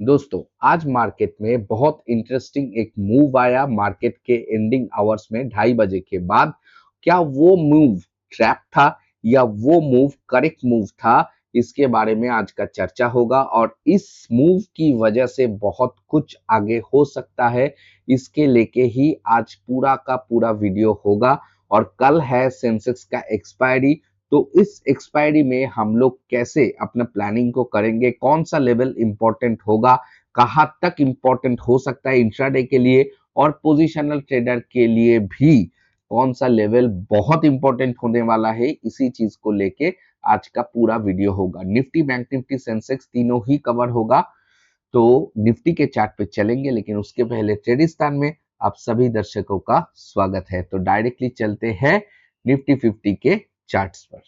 दोस्तों, आज मार्केट में बहुत इंटरेस्टिंग एक मूव आया मार्केट के एंडिंग आवर्स में 2:30 बजे के बाद। क्या वो मूव ट्रैप था या वो मूव करेक्ट मूव था? इसके बारे में आज का चर्चा होगा और इस मूव की वजह से बहुत कुछ आगे हो सकता है। इसके लेके ही आज पूरा का पूरा वीडियो होगा। और कल है सेंसेक्स का एक्सपायरी। तो इस एक्सपायरी में हम लोग कैसे अपना प्लानिंग को करेंगे, कौन सा लेवल इंपॉर्टेंट होगा, कहाँ तक इंपॉर्टेंट हो सकता है इंट्राडे के लिए, और पोजिशनल ट्रेडर के लिए भी कौन सा लेवल बहुत इंपॉर्टेंट होने वाला है, इसी चीज को लेके आज का पूरा वीडियो होगा। निफ्टी, बैंक निफ्टी, सेंसेक्स तीनों ही कवर होगा। तो निफ्टी के चार्ट पे चलेंगे, लेकिन उसके पहले ट्रेडिस्तान में आप सभी दर्शकों का स्वागत है। तो डायरेक्टली चलते हैं निफ्टी 50 के चार्ट्स पर।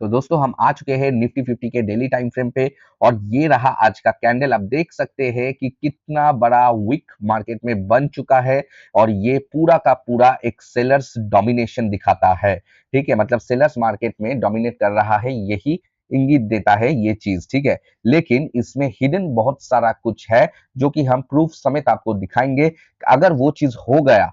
तो दोस्तों, हम आ चुके हैं निफ्टी 50 के डेली टाइम फ्रेम पे और ये रहा आज का कैंडल। आप देख सकते हैं कि कितना बड़ा विक मार्केट में बन चुका है और ये पूरा का पूरा एक सेलर्स डोमिनेशन दिखाता है। ठीक है, मतलब सेलर्स मार्केट में डोमिनेट कर रहा है, यही इंगित देता है ये चीज। ठीक है, लेकिन इसमें हिडन बहुत सारा कुछ है जो कि हम प्रूफ समेत आपको दिखाएंगे। अगर वो चीज हो गया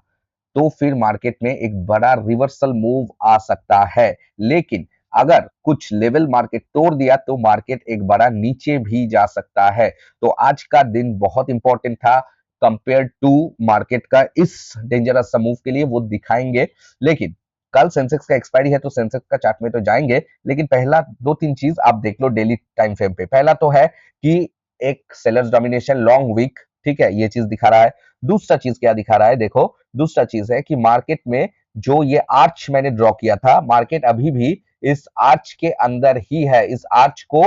तो फिर मार्केट में एक बड़ा रिवर्सल मूव आ सकता है, लेकिन अगर कुछ लेवल मार्केट तोड़ दिया तो मार्केट एक बड़ा नीचे भी जा सकता है। तो आज का दिन बहुत इंपॉर्टेंट था कंपेयर टू मार्केट का इस डेंजरस सा मूव के लिए, वो दिखाएंगे। लेकिन कल सेंसेक्स का एक्सपायरी है तो सेंसेक्स का चार्ट में तो जाएंगे, लेकिन पहला दो तीन चीज आप देख लो डेली टाइम फ्रेम पे। पहला तो है कि एक सेलर्स डोमिनेशन लॉन्ग वीक, ठीक है, ये चीज दिखा रहा है। दूसरा चीज क्या दिखा रहा है, देखो, दूसरा चीज है कि मार्केट में जो ये आर्च मैंने ड्रॉ किया था, मार्केट अभी भी इस आर्च के अंदर ही है। इस आर्च को,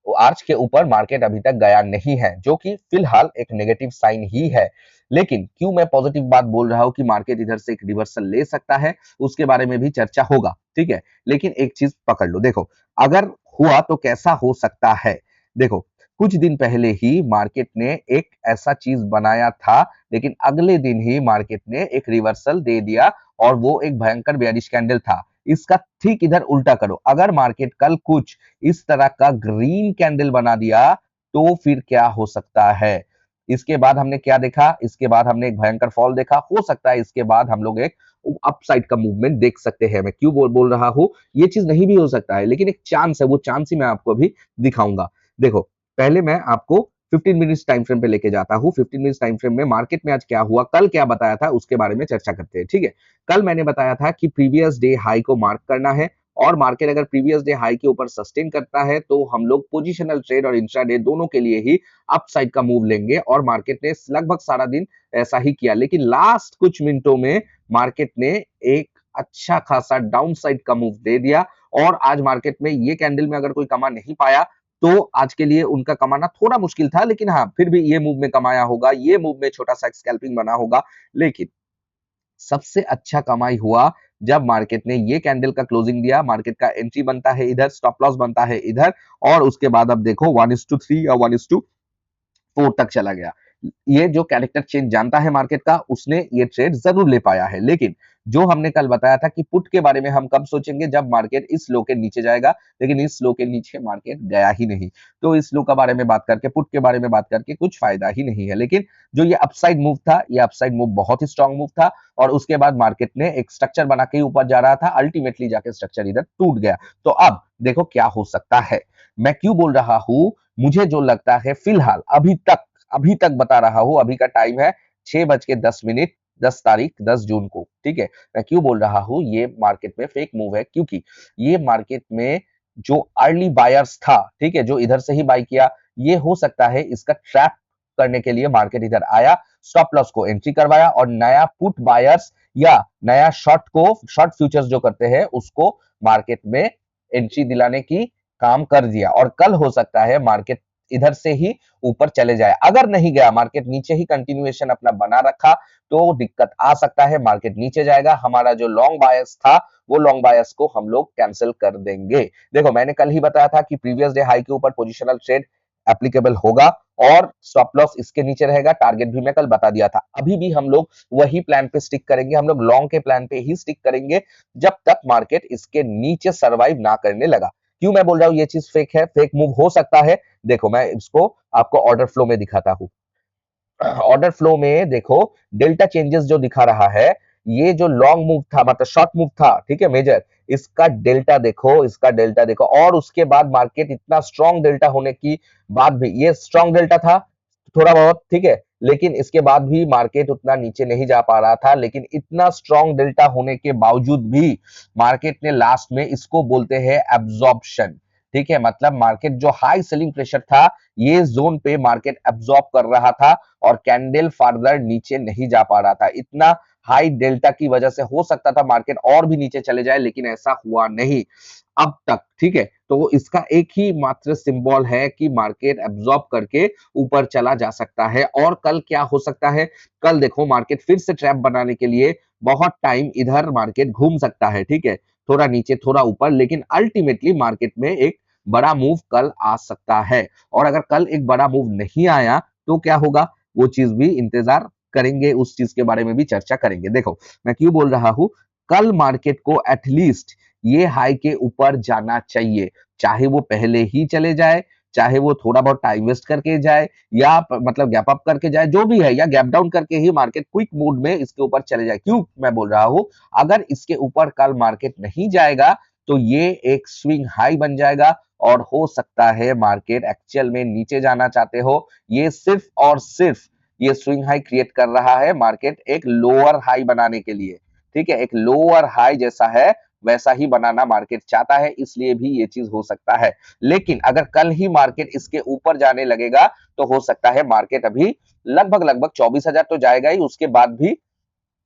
आर्च के ऊपर मार्केट अभी तक गया नहीं है, जो कि फिलहाल एक नेगेटिव साइन ही है। लेकिन क्यों मैं पॉजिटिव बात बोल रहा हूं कि मार्केट इधर से एक रिवर्सल ले सकता है, उसके बारे में भी चर्चा होगा। ठीक है, लेकिन एक चीज पकड़ लो, देखो, अगर हुआ तो कैसा हो सकता है। देखो, कुछ दिन पहले ही मार्केट ने एक ऐसा चीज बनाया था, लेकिन अगले दिन ही मार्केट ने एक रिवर्सल दे दिया और वो एक भयंकर बेयरिश कैंडल था। इसका ठीक इधर उल्टा करो, अगर मार्केट कल कुछ इस तरह का ग्रीन कैंडल बना दिया तो फिर क्या हो सकता है। इसके बाद हमने क्या देखा, इसके बाद हमने एक भयंकर फॉल देखा। हो सकता है इसके बाद हम लोग एक अपसाइड का मूवमेंट देख सकते हैं। मैं क्यों बोल रहा हूं, ये चीज नहीं भी हो सकता है, लेकिन एक चांस है, वो चांस ही मैं आपको अभी दिखाऊंगा। देखो, पहले मैं आपको 15 मिनट्स टाइम फ्रेम पे लेके जाता हूँ। 15 मिनट्स टाइम फ्रेम में मार्केट में आज क्या हुआ, कल क्या बताया था, उसके बारे में चर्चा करते हैं। ठीक है, कल मैंने बताया था कि प्रीवियस डे हाई को मार्क करना है और मार्केट अगर प्रीवियस डे हाई के ऊपर सस्टेन करता है तो हम लोग पोजिशनल ट्रेड और इंट्राडे दोनों के लिए ही अपसाइड का मूव लेंगे। और मार्केट ने लगभग सारा दिन ऐसा ही किया, लेकिन लास्ट कुछ मिनटों में मार्केट ने एक अच्छा खासा डाउन साइड का मूव दे दिया। और आज मार्केट में ये कैंडल में अगर कोई कमा नहीं पाया तो आज के लिए उनका कमाना थोड़ा मुश्किल था, लेकिन हाँ, फिर भी ये मूव में कमाया होगा, ये मूव में छोटा सा स्कैल्पिंग बना होगा। लेकिन सबसे अच्छा कमाई हुआ जब मार्केट ने ये कैंडल का क्लोजिंग दिया। मार्केट का एंट्री बनता है इधर, स्टॉप लॉस बनता है इधर, और उसके बाद अब देखो 1:3 या 1:4 तक चला गया। ये जो कैरेक्टर चेंज जानता है मार्केट का, उसने ये ट्रेड जरूर ले पाया है। लेकिन जो हमने कल बताया था कि पुट के बारे में हम कब सोचेंगे, जब मार्केट इस लो के नीचे जाएगा, लेकिन इस लो के नीचे मार्केट गया ही नहीं। तो इस लो के बारे में बात करके, पुट के बारे में बात करके कुछ फायदा ही नहीं है। लेकिन जो ये अपसाइड मूव था, ये अपसाइड मूव बहुत ही स्ट्रांग मूव था और उसके बाद मार्केट ने एक स्ट्रक्चर बना के ऊपर जा रहा था, अल्टीमेटली जाके स्ट्रक्चर इधर टूट गया। तो अब देखो क्या हो सकता है। मैं क्यों बोल रहा हूं, मुझे जो लगता है फिलहाल अभी तक बता रहा हूं, अभी का टाइम है 6:10, 10 तारीख 10 जून को। ठीक है, मैं क्यों बोल रहा हूं ये मार्केट में फेक मूव है, क्योंकि ये मार्केट में जो अर्ली बायर्स था, ठीक है, जो इधर से ही बाय किया, ये हो सकता है इसका ट्रैप करने के लिए मार्केट इधर आया, स्टॉप लॉस को एंट्री करवाया और नया पुट बायर्स या नया शॉर्ट फ्यूचर्स जो करते हैं उसको मार्केट में एंट्री दिलाने की काम कर दिया। और कल हो सकता है मार्केट इधर से ही ऊपर चले जाए। अगर नहीं गया, मार्केट नीचे ही कंटिन्यूएशन अपना बना रखा, तो दिक्कत आ सकता है, मार्केट नीचे जाएगा। हमारा जो लॉन्ग बायस था, वो लॉन्ग बायस को हम लोग कैंसिल कर देंगे। देखो, मैंने कल ही बताया था कि प्रीवियस डे हाई के ऊपर पोजिशनल ट्रेड एप्लीकेबल होगा और स्टॉप लॉस इसके नीचे रहेगा। टारगेट भी मैं कल बता दिया था। अभी भी हम लोग वही प्लान पे स्टिक करेंगे, हम लोग लॉन्ग के प्लान पे ही स्टिक करेंगे जब तक मार्केट इसके नीचे सर्वाइव ना करने लगा। क्यों मैं बोल रहा हूं ये चीज फेक है, फेक मूव हो सकता है? देखो मैं इसको आपको ऑर्डर फ्लो में दिखाता हूं। ऑर्डर फ्लो में देखो डेल्टा चेंजेस जो दिखा रहा है, ये जो लॉन्ग मूव था मतलब शॉर्ट मूव था, ठीक है, मेजर, इसका डेल्टा देखो, इसका डेल्टा देखो, और उसके बाद मार्केट इतना स्ट्रॉन्ग डेल्टा होने की बाद भी, ये स्ट्रॉन्ग डेल्टा था थोड़ा बहुत, ठीक है, लेकिन इसके बाद भी मार्केट उतना नीचे नहीं जा पा रहा था। लेकिन इतना स्ट्रॉन्ग डेल्टा होने के बावजूद भी मार्केट ने लास्ट में, इसको बोलते हैं एब्जॉर्प्शन, ठीक है, मतलब मार्केट जो हाई सेलिंग प्रेशर था, ये जोन पे मार्केट एब्जॉर्ब कर रहा था और कैंडल फर्दर नीचे नहीं जा पा रहा था। इतना हाई डेल्टा की वजह से हो सकता था मार्केट और भी नीचे चले जाए, लेकिन ऐसा हुआ नहीं अब तक, ठीक है। तो इसका एक ही मात्र सिंबल है कि मार्केट एब्जॉर्ब करके ऊपर चला जा सकता है। और कल क्या हो सकता है? कल देखो मार्केट फिर से ट्रैप बनाने के लिए बहुत टाइम इधर मार्केट घूम सकता है, ठीक है, थोड़ा नीचे थोड़ा ऊपर, लेकिन अल्टीमेटली मार्केट में एक बड़ा मूव कल आ सकता है। और अगर कल एक बड़ा मूव नहीं आया तो क्या होगा, वो चीज भी इंतजार करेंगे, उस चीज के बारे में भी चर्चा करेंगे। देखो मैं क्यों बोल रहा हूं, कल मार्केट को एटलीस्ट ये हाई के ऊपर जाना चाहिए, चाहे वो पहले ही चले जाए, चाहे वो थोड़ा बहुत टाइम वेस्ट करके जाए, या मतलब गैप अप करके जाए, जो भी है, या गैप डाउन करके ही मार्केट क्विक मूड में इसके ऊपर चले जाए। क्यों मैं बोल रहा हूं, अगर इसके ऊपर कल मार्केट नहीं जाएगा तो ये एक स्विंग हाई बन जाएगा और हो सकता है मार्केट एक्चुअल में नीचे जाना चाहते हो, ये सिर्फ और सिर्फ ये स्विंग हाई क्रिएट कर रहा है मार्केट एक लोअर हाई बनाने के लिए, ठीक है, एक लोअर हाई जैसा है वैसा ही बनाना मार्केट चाहता है, इसलिए भी ये चीज हो सकता है। लेकिन अगर कल ही मार्केट इसके ऊपर जाने लगेगा तो हो सकता है मार्केट अभी लगभग लगभग 24,000 तो जाएगा ही, उसके बाद भी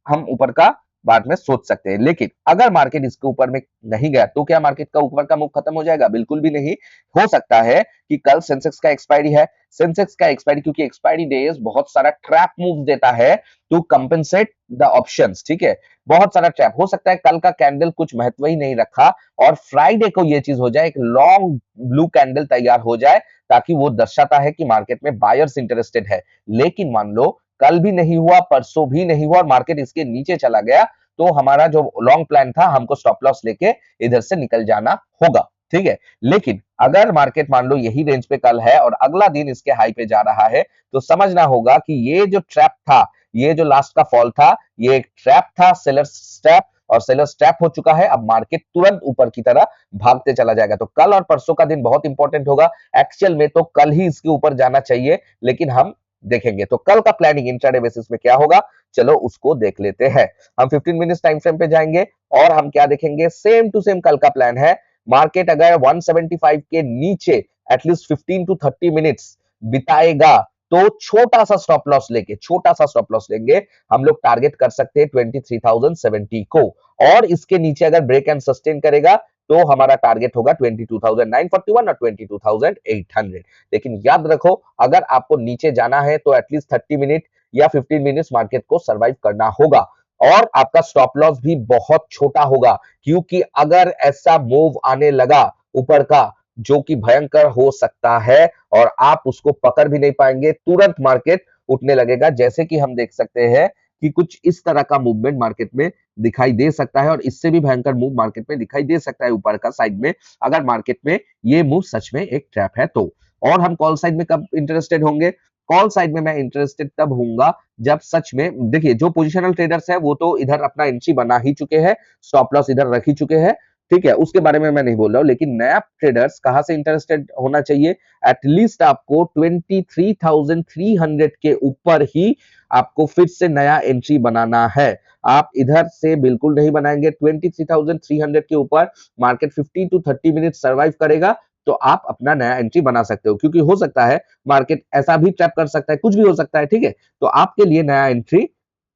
हम ऊपर का बाद में सोच सकते हैं। लेकिन अगर मार्केट इसके ऊपर में नहीं गया तो क्या मार्केट का ऊपर का मूव खत्म हो जाएगा? बिल्कुल भी नहीं। हो सकता है कि कल सेंसेक्स का एक्सपायरी है, सेंसेक्स का एक्सपायरी, क्योंकि एक्सपायरी डेज बहुत सारा ट्रैप मूव देता है टू कंपेंसेट द ऑप्शंस, ठीक है, बहुत सारा ट्रैप हो सकता है। कल का कैंडल कुछ महत्व ही नहीं रखा और फ्राइडे को ये चीज हो जाए, एक लॉन्ग ब्लू कैंडल तैयार हो जाए, ताकि वो दर्शाता है कि मार्केट में बायर्स इंटरेस्टेड है। लेकिन मान लो कल भी नहीं हुआ, परसों भी नहीं हुआ और मार्केट इसके नीचे चला गया, तो हमारा जो लॉन्ग प्लान था, हमको स्टॉप लॉस लेके इधर से निकल जाना होगा, ठीक है। लेकिन अगर मार्केट मान लो यही रेंज पे कल है और अगला दिन इसके हाई पे जा रहा है, तो समझना होगा कि ये जो ट्रैप था, ये जो लास्ट का फॉल था, ये एक ट्रैप था, सेलर स्ट्रैप, और सेलर स्ट्रैप हो चुका है। अब मार्केट तुरंत ऊपर की तरह भागते चला जाएगा। तो कल और परसों का दिन बहुत इंपॉर्टेंट होगा। एक्चुअल में तो कल ही इसके ऊपर जाना चाहिए, लेकिन हम देखेंगे। तो कल का प्लानिंग इंट्राडे बेसिस में क्या होगा, चलो उसको देख लेते हैं। हम 15 मिनट्स टाइम फ्रेम पे जाएंगे और हम क्या देखेंगे, सेम टू सेम कल का प्लान है। मार्केट अगर 175 के नीचे एटलीस्ट 15 टू 30 मिनट्स बिताएगा तो छोटा सा स्टॉप लॉस लेके, छोटा सा स्टॉप लॉस लेंगे, हम लोग टारगेट कर सकते हैं 23,070 को। और इसके नीचे अगर ब्रेक एंड सस्टेन करेगा तो हमारा टारगेट होगा 22,941 और 22,800। लेकिन याद रखो, अगर आपको नीचे जाना है तो एटलीस्ट 30 मिनट या 15 मिनट्स मार्केट को सरवाइव करना होगा और आपका स्टॉप लॉस भी बहुत छोटा होगा, क्योंकि अगर ऐसा मूव आने लगा ऊपर का जो कि भयंकर हो सकता है और आप उसको पकड़ भी नहीं पाएंगे, तुरंत मार्केट उठने लगेगा। जैसे कि हम देख सकते हैं कि कुछ इस तरह का मूवमेंट मार्केट में दिखाई दे सकता है और इससे भी भयंकर मूव मार्केट में दिखाई दे सकता है ऊपर का साइड में, अगर मार्केट में ये मूव सच में एक ट्रैप है तो। और हम कॉल साइड में कब इंटरेस्टेड होंगे? कॉल साइड में मैं इंटरेस्टेड तब होऊंगा जब सच में, देखिए जो पोजिशनल ट्रेडर्स है वो तो इधर अपना एंट्री बना ही चुके हैं, स्टॉप लॉस इधर रख ही चुके हैं, ठीक है, उसके बारे में मैं नहीं बोल रहा हूं। लेकिन नया ट्रेडर्स कहां से इंटरेस्टेड होना चाहिए? एटलीस्ट आपको 23,300 के ऊपर ही आपको फिर से नया एंट्री बनाना है। आप इधर से बिल्कुल नहीं बनाएंगे। 23,300 के ऊपर मार्केट 15 टू 30 मिनट सर्वाइव करेगा तो आप अपना नया एंट्री बना सकते हो, क्योंकि हो सकता है मार्केट ऐसा भी ट्रैप कर सकता है, कुछ भी हो सकता है, ठीक है। तो आपके लिए नया एंट्री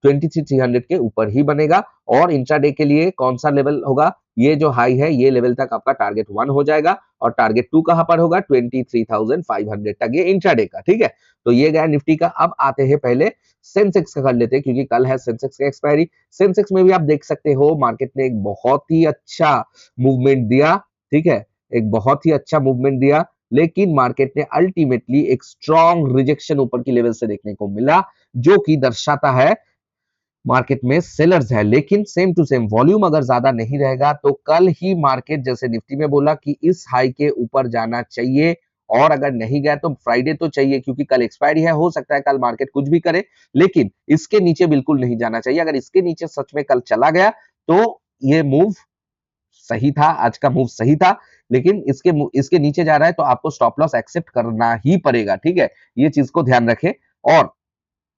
23,300 के ऊपर ही बनेगा। और इंट्राडे के लिए कौन सा लेवल होगा? ये जो हाई है, ये लेवल तक आपका टारगेट 1 हो जाएगा और टारगेट 2 कहां पर होगा? 23,500 तक, ये इंट्राडे का, ठीक है। तो ये गया निफ्टी का। अब आते हैं पहले सेंसेक्स का कर लेते हैं, क्योंकि कल है सेंसेक्स का एक्सपायरी। सेंसेक्स में भी आप देख सकते हो मार्केट ने एक बहुत ही अच्छा मूवमेंट दिया, ठीक है, एक बहुत ही अच्छा मूवमेंट दिया। लेकिन मार्केट ने अल्टीमेटली एक स्ट्रॉन्ग रिजेक्शन ऊपर की लेवल से देखने को मिला, जो कि दर्शाता है मार्केट में सेलर्स है। लेकिन सेम टू सेम वॉल्यूम अगर ज्यादा नहीं रहेगा तो कल ही मार्केट जैसे निफ्टी में बोला कि इस हाई के ऊपर जाना चाहिए, और अगर नहीं गया तो फ्राइडे तो चाहिए, क्योंकि कल एक्सपायरी है, हो सकता है कल मार्केट कुछ भी करे, लेकिन इसके नीचे बिल्कुल नहीं जाना चाहिए। अगर इसके नीचे सच में कल चला गया तो ये मूव सही था, आज का मूव सही था, लेकिन इसके नीचे जा रहा है तो आपको स्टॉप लॉस एक्सेप्ट करना ही पड़ेगा, ठीक है, ये चीज को ध्यान रखें। और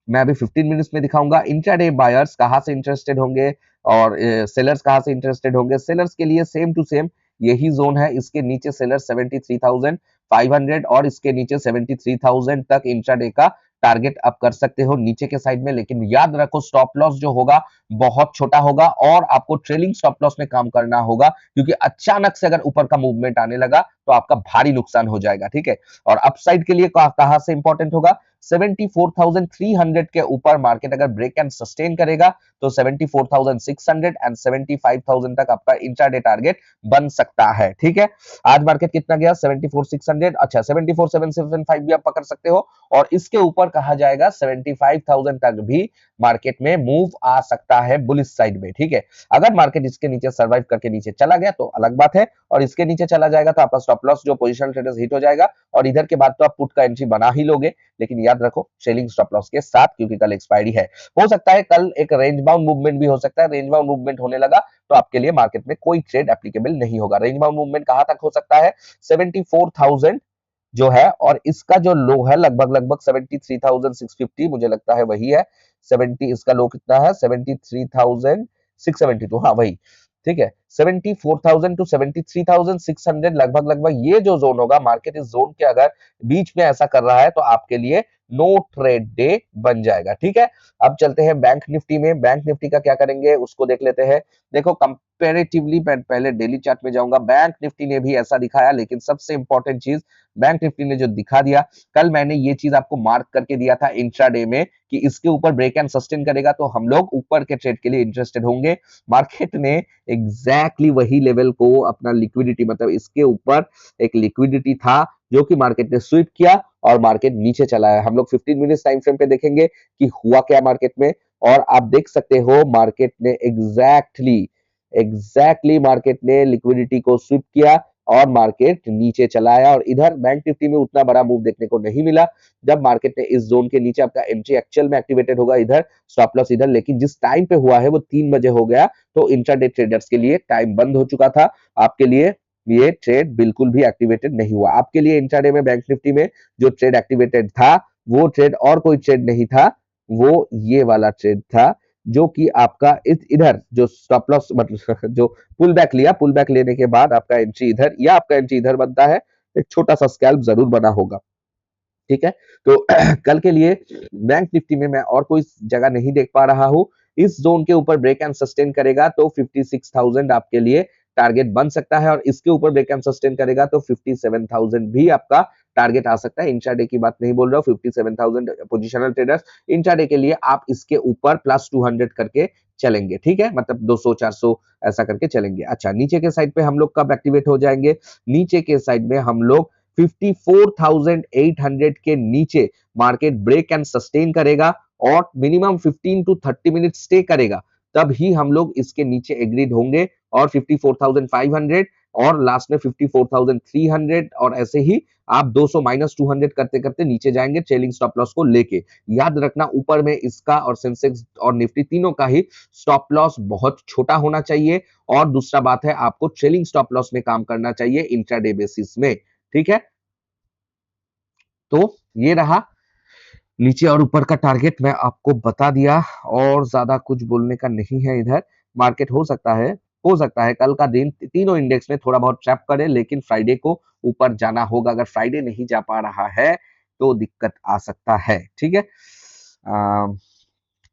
मैं अभी 15 मिनट्स में दिखाऊंगा इंट्राडे बायर्स कहां से इंटरेस्टेड होंगे और सेलर्स कहां से इंटरेस्टेड होंगे। सेलर्स के लिए सेम टू सेम यही जोन है, इसके नीचे सेलर 73,500 और इसके नीचे 73,000 तक इंट्राडे का टारगेट आप कर सकते हो नीचे के साइड में। लेकिन याद रखो स्टॉप लॉस जो होगा बहुत छोटा होगा और आपको ट्रेलिंग स्टॉप लॉस में काम करना होगा, क्योंकि अचानक से अगर ऊपर का मूवमेंट आने लगा तो आपका भारी नुकसान हो जाएगा, ठीक है। और अपसाइड के लिए कहां से इंपॉर्टेंट होगा, 74,300 के ऊपर मार्केट अगर ब्रेक एंड सस्टेन करेगा तो 74,600 एंड 75,000 तक आपका इंट्राडे टारगेट बन सकता है, ठीक है। आज मार्केट कितना गया, 74,600, अच्छा 74,775 भी आप पकड़ सकते हो, और इसके ऊपर कहा जाएगा 75,000 तक भी मार्केट में मूव आ सकता है बुलिश साइड में, ठीक है। अगर मार्केट इसके नीचे सर्वाइव करके नीचे चला गया तो अलग बात है, और इसके नीचे चला जाएगा तो आपका स्टॉप लॉस जो पोजिशनल ट्रेडर्स हिट हो जाएगा, और इधर के बाद तो आप पुट का एंट्री बना ही लोगे, लेकिन याद रखो ट्रेलिंग स्टॉप लॉस के साथ, क्योंकि कल एक्सपायरी है। हो सकता है कल एक रेंज बाउंड मूवमेंट भी हो सकता है, रेंज बाउंड मूवमेंट होने लगा तो आपके लिए मार्केट में कोई ट्रेड एप्लीकेबल नहीं होगा। रेंज बाउंड मूवमेंट कहां तक हो सकता है, 74,000 जो है, और इसका जो लो है लगभग लगभग 73,650, मुझे लगता है वही है 70, इसका लो कितना है 73,672, हाँ वही, ठीक है। 74,000 टू 73,600 लगभग लगभग ये जो जोन होगा, मार्केट इस जोन के अगर बीच में ऐसा कर रहा है तो आपके लिए नो ट्रेड डे बन जाएगा, ठीक है। अब चलते हैं बैंक निफ्टी में। बैंक निफ्टी का क्या करेंगे उसको देख लेते हैं। देखो कंपैरेटिवली मैं पहले डेली चार्ट में जाऊंगा, बैंक निफ्टी ने भी ऐसा दिखाया, लेकिन सबसे इंपॉर्टेंट चीज बैंक निफ्टी ने जो दिखा दिया, कल मैंने ये चीज आपको मार्क करके दिया था इंट्राडे में कि इसके ऊपर ब्रेक एंड सस्टेन करेगा तो हम लोग ऊपर के ट्रेड के लिए इंटरेस्टेड होंगे। मार्केट ने एग्जैक्टली वही लेवल को अपना लिक्विडिटी, मतलब इसके ऊपर एक लिक्विडिटी था जो कि मार्केट ने स्वीप किया और मार्केट नीचे चला है। हम लोग 15 मिनट टाइम फ्रेम पे देखेंगे कि हुआ क्या मार्केट में, और आप देख सकते हो मार्केट ने एग्जैक्टली मार्केट ने लिक्विडिटी को स्वीप किया और मार्केट नीचे चला आया। और इधर बैंक निफ्टी में उतना बड़ा मूव देखने को नहीं मिला। जब मार्केट ने इस जोन के नीचे, आपका एंट्री एक्चुअल में एक्टिवेटेड होगा इधर, स्टॉप लॉस इधर, लेकिन जिस टाइम पे हुआ है वो 3 बजे हो गया, तो इंट्राडे ट्रेडर्स के लिए टाइम बंद हो चुका था। आपके लिए ये ट्रेड बिल्कुल भी एक्टिवेटेड नहीं हुआ। आपके लिए इंट्राडे में बैंक निफ्टी में जो ट्रेड एक्टिवेटेड था वो ट्रेड और कोई ट्रेड नहीं था, वो ये वाला ट्रेड था, जो कि आपका इधर जो स्टॉप लॉस मतलब जो पुल बैक लिया, पुल बैक लेने के बाद आपका एंट्री इधर या आपका एंट्री इधर बनता है, एक छोटा सा स्कैल्प जरूर बना होगा, ठीक है। तो कल के लिए बैंक निफ्टी में मैं और कोई जगह नहीं देख पा रहा हूं। इस जोन के ऊपर ब्रेक एंड सस्टेन करेगा तो 56,000 आपके लिए टारगेट बन सकता है, और इसके ऊपर ब्रेक एंड सस्टेन करेगा तो 57,000 भी आपका टारगेट आ सकता है। इंट्राडे की बात नहीं बोल रहा हूं, 57,000 पोजिशनल ट्रेडर्स इंट्राडे के लिए आप इसके ऊपर प्लस 200 करके चलेंगे, ठीक है, मतलब 200-400 ऐसा करके चलेंगे। अच्छा, नीचे के साइड पे हम लोग कब एक्टिवेट हो जाएंगे, नीचे के साइड में हम लोग 54,800 के नीचे मार्केट ब्रेक एंड सस्टेन करेगा और मिनिमम 15 टू 30 मिनट स्टे करेगा, तब ही हम लोग इसके नीचे एग्रीड होंगे। और 54,500 और लास्ट में 54,300, और ऐसे ही आप 200 माइनस 200 करते करते नीचे जाएंगे ट्रेलिंग स्टॉप लॉस को लेके। याद रखना ऊपर में इसका और सेंसेक्स और निफ्टी तीनों का ही स्टॉप लॉस बहुत छोटा होना चाहिए, और दूसरा बात है आपको ट्रेलिंग स्टॉप लॉस में काम करना चाहिए इंट्राडे बेसिस में, ठीक है। तो ये रहा नीचे और ऊपर का टारगेट, मैं आपको बता दिया, और ज्यादा कुछ बोलने का नहीं है इधर। मार्केट हो सकता है कल का दिन तीनों इंडेक्स में थोड़ा बहुत ट्रैप करे, लेकिन फ्राइडे को ऊपर जाना होगा। अगर फ्राइडे नहीं जा पा रहा है तो दिक्कत आ सकता है, ठीक है।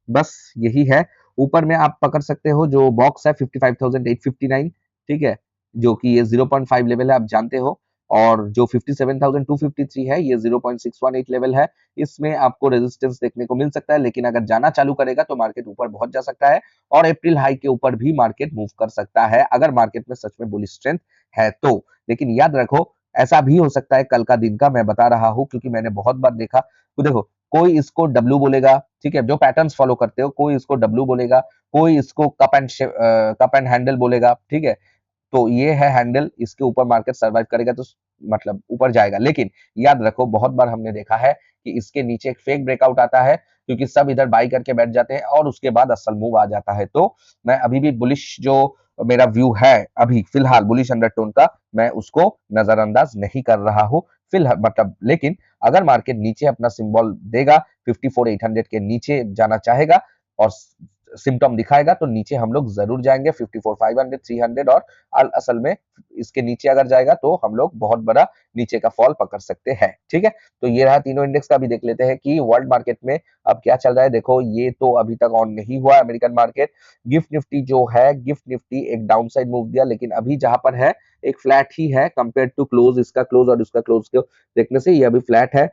बस यही है। ऊपर में आप पकड़ सकते हो जो बॉक्स है 55,859, ठीक है, जो कि ये 0.5 लेवल है, आप जानते हो। और जो 57,253 है ये 0.618 लेवल है, इसमें आपको रेजिस्टेंस देखने को मिल सकता है, लेकिन अगर जाना चालू करेगा तो मार्केट ऊपर बहुत जा सकता है, और अप्रैल हाई के ऊपर भी मार्केट मूव कर सकता है अगर मार्केट में सच में बुलिश स्ट्रेंथ है तो। लेकिन याद रखो ऐसा भी हो सकता है कल का दिन का, मैं बता रहा हूँ क्योंकि मैंने बहुत बार देखा। तो देखो, कोई इसको डब्ल्यू बोलेगा, ठीक है, जो पैटर्न्स फॉलो करते हो, कोई इसको डब्ल्यू बोलेगा, कोई इसको कप एंड हैंडल बोलेगा, ठीक है। तो ये है हैंडल, इसके ऊपर मार्केट सर्वाइव करेगा तो मतलब ऊपर जाएगा। लेकिन याद रखो, बहुत बार हमने देखा है कि इसके नीचे एक फेक ब्रेकआउट आता है, क्योंकि सब इधर बाई करके बैठ जाते हैं और उसके बाद असल मूव आ जाता है। तो मैं अभी भी बुलिश जो मेरा व्यू है अभी फिलहाल बुलिश अंडरटोन का, मैं उसको नजरअंदाज नहीं कर रहा हूँ फिलहाल, मतलब लेकिन अगर मार्केट नीचे अपना सिंबल देगा, 54,800 के नीचे जाना चाहेगा और सिम्टम दिखाएगा, तो नीचे हम लोग जरूर जाएंगे 54,500, 300, और असल में इसके नीचे अगर जाएगा तो हम लोग बहुत बड़ा नीचे का फॉल पकड़ सकते हैं। ठीक है, तो ये रहा तीनों इंडेक्स का। भी देख लेते हैं कि वर्ल्ड मार्केट में अब क्या चल रहा है। देखो, ये तो अभी तक ऑन नहीं हुआ अमेरिकन मार्केट। गिफ्ट निफ्टी जो है, गिफ्ट निफ्टी एक डाउन साइड मूव दिया, लेकिन अभी जहां पर है एक फ्लैट ही है कंपेयर टू क्लोज। इसका क्लोज और इसका क्लोज को देखने से ये अभी फ्लैट है।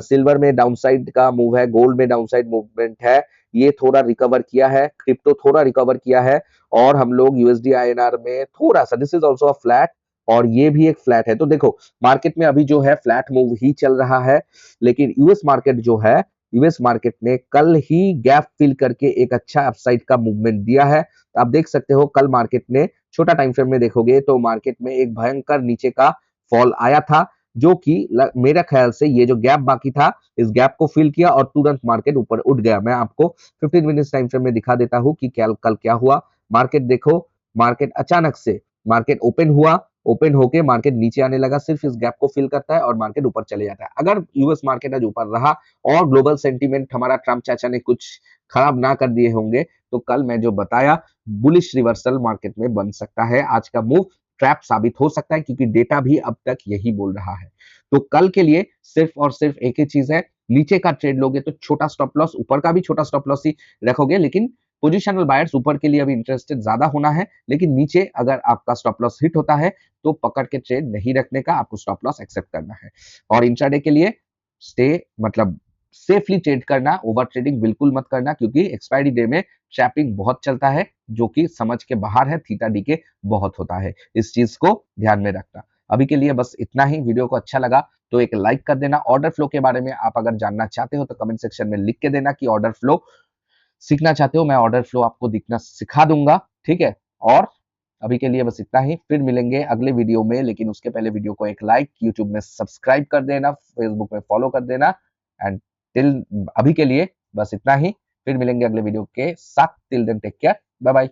सिल्वर में डाउन साइड का मूव है, गोल्ड में डाउन साइड मूवमेंट है, ये थोड़ा रिकवर किया है, क्रिप्टो थोड़ा रिकवर किया है, और हम लोग यूएसडी आईएनआर में थोड़ा सा, this is also a flat, और ये भी एक फ्लैट है। तो देखो, मार्केट में अभी जो है फ्लैट मूव ही चल रहा है। लेकिन यूएस मार्केट जो है, यूएस मार्केट ने कल ही गैप फिल करके एक अच्छा अपसाइड का मूवमेंट दिया है। आप देख सकते हो, कल मार्केट ने छोटा टाइम फ्रेम में देखोगे तो मार्केट में एक भयंकर नीचे का फॉल आया था, जो कि मेरा ख्याल से ये जो गैप बाकी था, इस गैप को फिल किया और तुरंत मार्केट ऊपर उठ गया। मैं आपको 15 मिनट्स टाइम फ्रेम में दिखा देता हूं कि कल क्या हुआ। मार्केट देखो, मार्केट अचानक से मार्केट ओपन हुआ, ओपन होके मार्केट नीचे आने लगा, सिर्फ इस गैप को फिल करता है और मार्केट ऊपर चले जाता है। अगर यूएस मार्केट आज ऊपर रहा और ग्लोबल सेंटीमेंट हमारा ट्रम्प चाचा ने कुछ खराब ना कर दिए होंगे, तो कल मैं जो बताया बुलिश रिवर्सल मार्केट में बन सकता है। आज का मूव ट्रैप साबित हो सकता है, क्योंकि डेटा भी अब तक यही बोल रहा है। तो कल के लिए सिर्फ और सिर्फ एक ही चीज है, नीचे का ट्रेड लोगे तो छोटा स्टॉप लॉस, ऊपर का भी छोटा स्टॉप लॉस ही रखोगे, लेकिन पोजिशनल बायर्स ऊपर के लिए अभी इंटरेस्टेड ज्यादा होना है, लेकिन नीचे अगर आपका स्टॉप लॉस हिट होता है तो पकड़ के ट्रेड नहीं रखने का, आपको स्टॉप लॉस एक्सेप्ट करना है। और इंट्राडे के लिए स्टे, मतलब सेफली ट्रेड करना, ओवर ट्रेडिंग बिल्कुल मत करना, क्योंकि एक्सपायरी डे में ट्रैपिंग बहुत चलता है, जो कि समझ के बाहर है, थीटा डी के बहुत होता है, इस चीज को ध्यान में रखना। अभी के लिए बस इतना ही। वीडियो को अच्छा लगा तो एक लाइक कर देना। ऑर्डर फ्लो के बारे में आप अगर जानना चाहते हो तो कमेंट सेक्शन में लिख के देना कि ऑर्डर फ्लो सीखना चाहते हो, मैं ऑर्डर फ्लो आपको दिखना सिखा दूंगा। ठीक है, और अभी के लिए बस इतना ही, फिर मिलेंगे अगले वीडियो में। लेकिन उसके पहले वीडियो को एक लाइक, यूट्यूब में सब्सक्राइब कर देना, फेसबुक में फॉलो कर देना। एंड टिल अभी के लिए बस इतना ही, फिर मिलेंगे अगले वीडियो के साथ। Till then take care, bye bye.